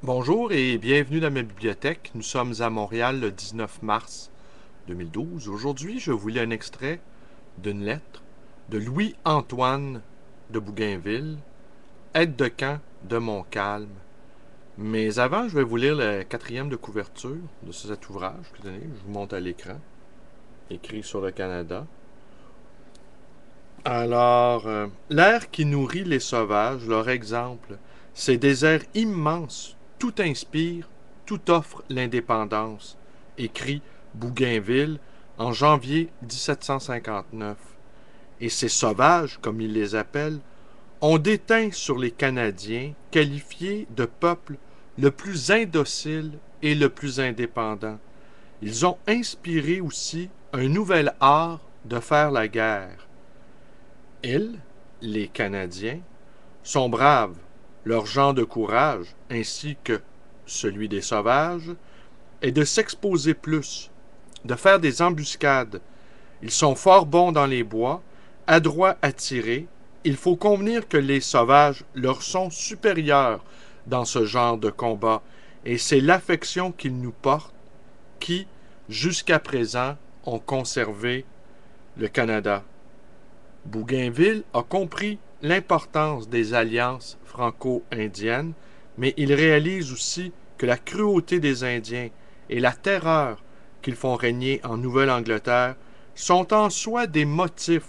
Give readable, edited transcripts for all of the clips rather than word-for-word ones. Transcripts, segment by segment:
Bonjour et bienvenue dans ma bibliothèque. Nous sommes à Montréal le 19 mars 2012. Aujourd'hui, je vous lis un extrait d'une lettre de Louis-Antoine de Bougainville, aide de camp de Montcalm. Mais avant, je vais vous lire le quatrième de couverture de cet ouvrage. Tenez, je vous montre à l'écran, écrit sur le Canada. Alors, l'air qui nourrit les sauvages, leur exemple, ces déserts immenses, tout inspire, tout offre l'indépendance, écrit Bougainville en janvier 1759. Et ces sauvages, comme ils les appellent, ont déteint sur les Canadiens, qualifiés de peuple le plus indocile et le plus indépendant. Ils ont inspiré aussi un nouvel art de faire la guerre. Ils, les Canadiens, sont braves, leur genre de courage, ainsi que celui des sauvages, est de s'exposer plus, de faire des embuscades. Ils sont fort bons dans les bois, adroits à tirer. Il faut convenir que les sauvages leur sont supérieurs dans ce genre de combat, et c'est l'affection qu'ils nous portent qui, jusqu'à présent, ont conservé le Canada. Bougainville a compris l'importance des alliances franco-indiennes, mais il réalise aussi que la cruauté des Indiens et la terreur qu'ils font régner en Nouvelle-Angleterre sont en soi des motifs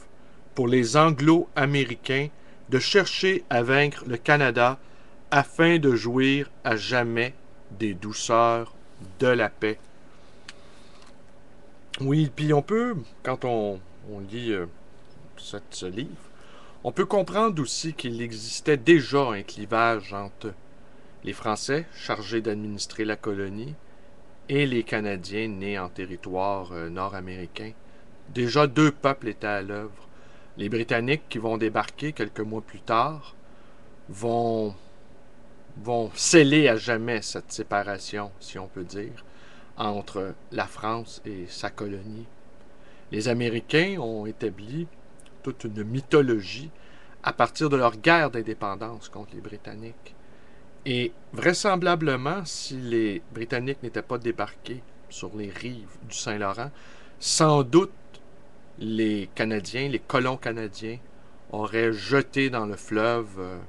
pour les Anglo-Américains de chercher à vaincre le Canada afin de jouir à jamais des douceurs de la paix. Oui, puis on peut, quand on lit ce livre, on peut comprendre aussi qu'il existait déjà un clivage entre les Français, chargés d'administrer la colonie, et les Canadiens nés en territoire nord-américain. Déjà deux peuples étaient à l'œuvre. Les Britanniques qui vont débarquer quelques mois plus tard vont, vont sceller à jamais cette séparation, si on peut dire, entre la France et sa colonie. Les Américains ont établi toute une mythologie à partir de leur guerre d'indépendance contre les Britanniques. Et vraisemblablement, si les Britanniques n'étaient pas débarqués sur les rives du Saint-Laurent, sans doute les Canadiens, les colons canadiens, auraient jeté dans le fleuve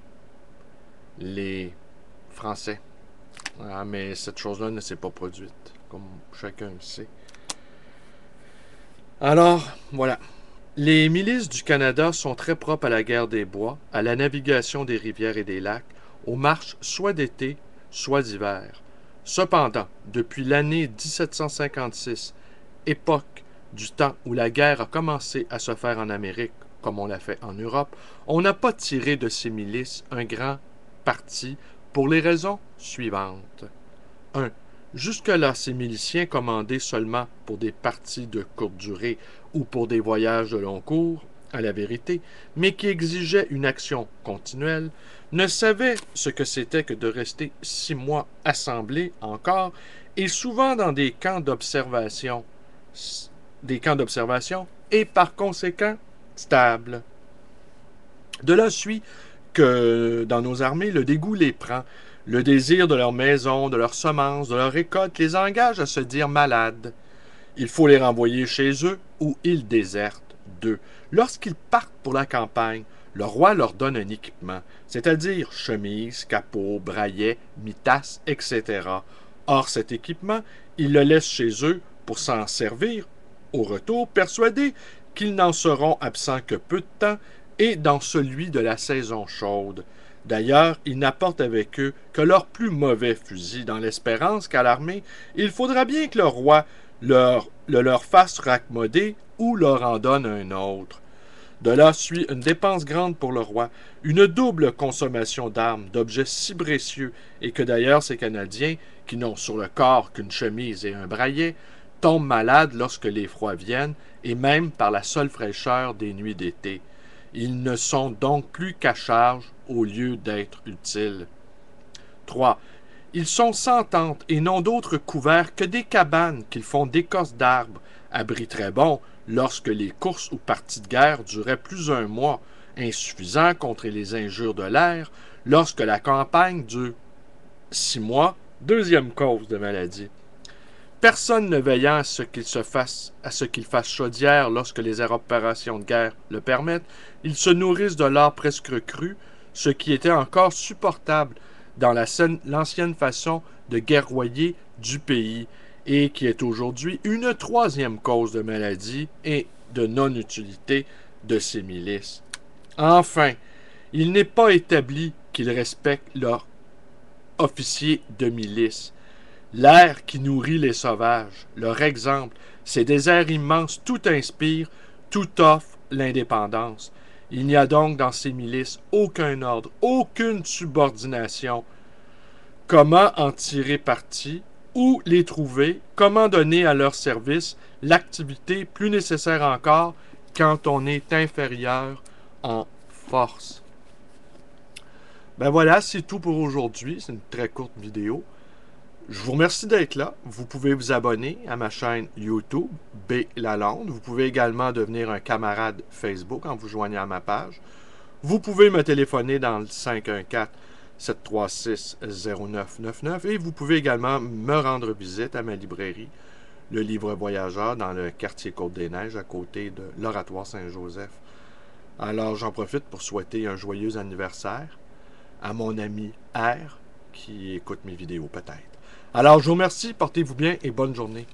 les Français. Ah, mais cette chose-là ne s'est pas produite, comme chacun le sait. Alors, voilà. Les milices du Canada sont très propres à la guerre des bois, à la navigation des rivières et des lacs, aux marches soit d'été, soit d'hiver. Cependant, depuis l'année 1756, époque du temps où la guerre a commencé à se faire en Amérique, comme on l'a fait en Europe, on n'a pas tiré de ces milices un grand parti pour les raisons suivantes. 1. Jusque-là, ces miliciens commandaient seulement pour des parties de courte durée ou pour des voyages de long cours, à la vérité, mais qui exigeaient une action continuelle, ne savaient ce que c'était que de rester 6 mois assemblés encore, et souvent dans des camps d'observation, et par conséquent stables. De là suit que dans nos armées, le dégoût les prend. Le désir de leur maison, de leurs semences, de leur récolte les engage à se dire malades. Il faut les renvoyer chez eux ou ils désertent d'eux. Lorsqu'ils partent pour la campagne, le roi leur donne un équipement, c'est-à-dire chemise, capot, braillet, mitasse, etc. Or, cet équipement, ils le laissent chez eux pour s'en servir, au retour, persuadés qu'ils n'en seront absents que peu de temps et dans celui de la saison chaude. D'ailleurs, ils n'apportent avec eux que leurs plus mauvais fusils, dans l'espérance qu'à l'armée, il faudra bien que le roi le leur fasse raccommoder ou leur en donne un autre. De là suit une dépense grande pour le roi, une double consommation d'armes, d'objets si précieux, et que d'ailleurs ces Canadiens, qui n'ont sur le corps qu'une chemise et un braillet, tombent malades lorsque les froids viennent, et même par la seule fraîcheur des nuits d'été. Ils ne sont donc plus qu'à charge au lieu d'être utiles. 3. Ils sont sans tente et n'ont d'autre couvert que des cabanes qu'ils font d'écorce d'arbres, abri très bon lorsque les courses ou parties de guerre duraient plus d'un mois, insuffisant contre les injures de l'air lorsque la campagne dure 6 mois. Deuxième cause de maladie. Personne ne veillant à ce qu'il fasse chaudière lorsque les opérations de guerre le permettent, ils se nourrissent de l'or presque cru, ce qui était encore supportable dans l'ancienne façon de guerroyer du pays et qui est aujourd'hui une troisième cause de maladie et de non-utilité de ces milices. Enfin, il n'est pas établi qu'ils respectent leurs officiers de milice. L'air qui nourrit les sauvages, leur exemple, ces déserts immenses, tout inspire, tout offre l'indépendance. Il n'y a donc dans ces milices aucun ordre, aucune subordination. Comment en tirer parti? Où les trouver? Comment donner à leur service l'activité plus nécessaire encore quand on est inférieur en force? Ben voilà, c'est tout pour aujourd'hui. C'est une très courte vidéo. Je vous remercie d'être là. Vous pouvez vous abonner à ma chaîne YouTube, B. Lalonde. Vous pouvez également devenir un camarade Facebook en vous joignant à ma page. Vous pouvez me téléphoner dans le 514-736-0999 et vous pouvez également me rendre visite à ma librairie, le Livre Voyageur, dans le quartier Côte-des-Neiges, à côté de l'Oratoire Saint-Joseph. Alors j'en profite pour souhaiter un joyeux anniversaire à mon ami R qui écoute mes vidéos peut-être. Alors je vous remercie, portez-vous bien et bonne journée.